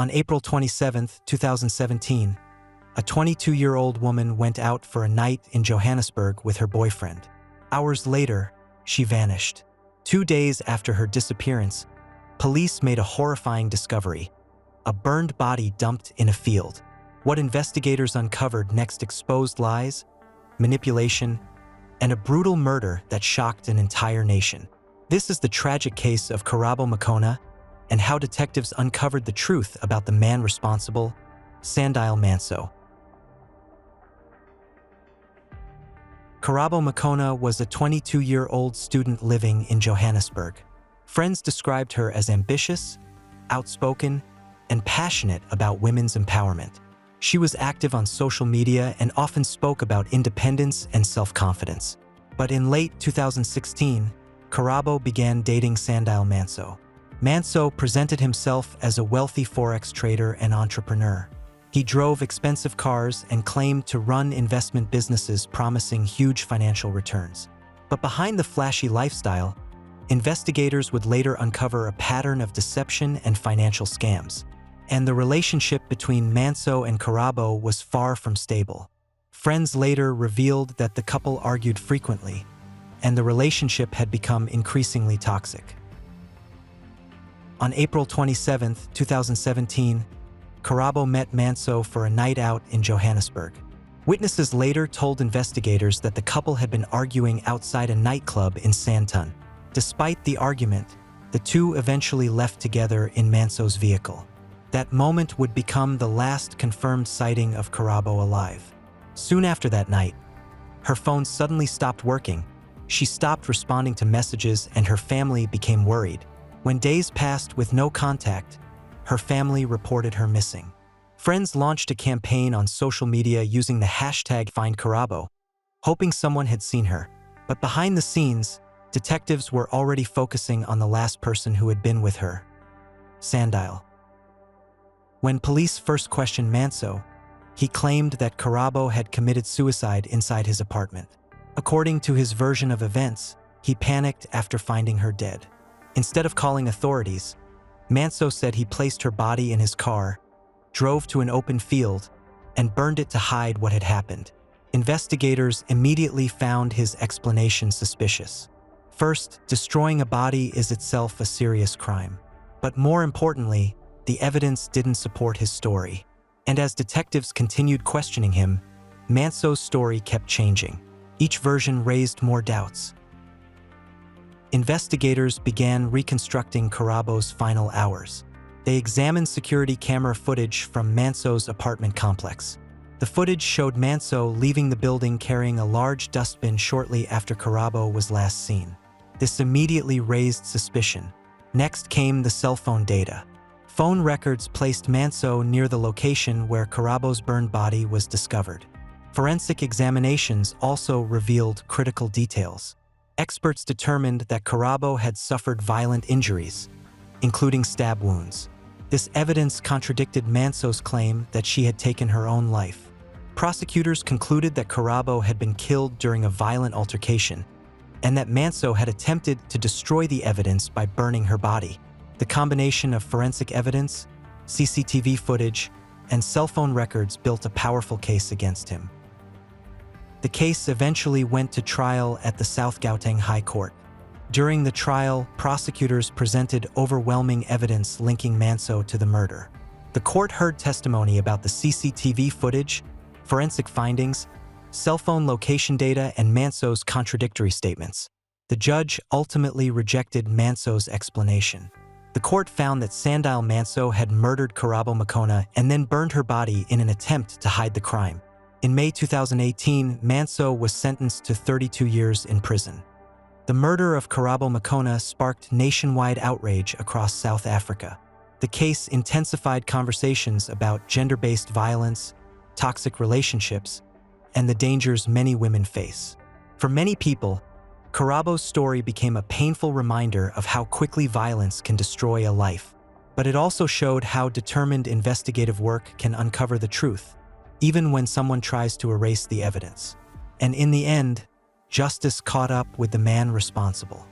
On April 27, 2017, a 22-year-old woman went out for a night in Johannesburg with her boyfriend. Hours later, she vanished. 2 days after her disappearance, police made a horrifying discovery: a burned body dumped in a field. What investigators uncovered next exposed lies, manipulation, and a brutal murder that shocked an entire nation. This is the tragic case of Karabo Mokoena and how detectives uncovered the truth about the man responsible, Sandile Mantsoe. Karabo Mokoena was a 22-year-old student living in Johannesburg. Friends described her as ambitious, outspoken, and passionate about women's empowerment. She was active on social media and often spoke about independence and self-confidence. But in late 2016, Karabo began dating Sandile Mantsoe. Mantsoe presented himself as a wealthy Forex trader and entrepreneur. He drove expensive cars and claimed to run investment businesses promising huge financial returns. But behind the flashy lifestyle, investigators would later uncover a pattern of deception and financial scams. And the relationship between Mantsoe and Karabo was far from stable. Friends later revealed that the couple argued frequently, and the relationship had become increasingly toxic. On April 27, 2017, Karabo met Mantsoe for a night out in Johannesburg. Witnesses later told investigators that the couple had been arguing outside a nightclub in Sandton. Despite the argument, the two eventually left together in Mantsoe's vehicle. That moment would become the last confirmed sighting of Karabo alive. Soon after that night, her phone suddenly stopped working. She stopped responding to messages and her family became worried. When days passed with no contact, her family reported her missing. Friends launched a campaign on social media using the hashtag #FindKarabo, hoping someone had seen her. But behind the scenes, detectives were already focusing on the last person who had been with her, Sandile. When police first questioned Mantsoe, he claimed that Karabo had committed suicide inside his apartment. According to his version of events, he panicked after finding her dead. Instead of calling authorities, Mantsoe said he placed her body in his car, drove to an open field, and burned it to hide what had happened. Investigators immediately found his explanation suspicious. First, destroying a body is itself a serious crime. But more importantly, the evidence didn't support his story. And as detectives continued questioning him, Mantsoe's story kept changing. Each version raised more doubts. Investigators began reconstructing Karabo's final hours. They examined security camera footage from Mantsoe's apartment complex. The footage showed Mantsoe leaving the building carrying a large dustbin shortly after Karabo was last seen. This immediately raised suspicion. Next came the cell phone data. Phone records placed Mantsoe near the location where Karabo's burned body was discovered. Forensic examinations also revealed critical details. Experts determined that Karabo had suffered violent injuries, including stab wounds. This evidence contradicted Mantsoe's claim that she had taken her own life. Prosecutors concluded that Karabo had been killed during a violent altercation, and that Mantsoe had attempted to destroy the evidence by burning her body. The combination of forensic evidence, CCTV footage, and cell phone records built a powerful case against him. The case eventually went to trial at the South Gauteng High Court. During the trial, prosecutors presented overwhelming evidence linking Mantsoe to the murder. The court heard testimony about the CCTV footage, forensic findings, cell phone location data, and Mantsoe's contradictory statements. The judge ultimately rejected Mantsoe's explanation. The court found that Sandile Mantsoe had murdered Karabo Mokoena and then burned her body in an attempt to hide the crime. In May 2018, Mantsoe was sentenced to 32 years in prison. The murder of Karabo Mokoena sparked nationwide outrage across South Africa. The case intensified conversations about gender-based violence, toxic relationships, and the dangers many women face. For many people, Karabo's story became a painful reminder of how quickly violence can destroy a life. But it also showed how determined investigative work can uncover the truth, even when someone tries to erase the evidence. And in the end, justice caught up with the man responsible.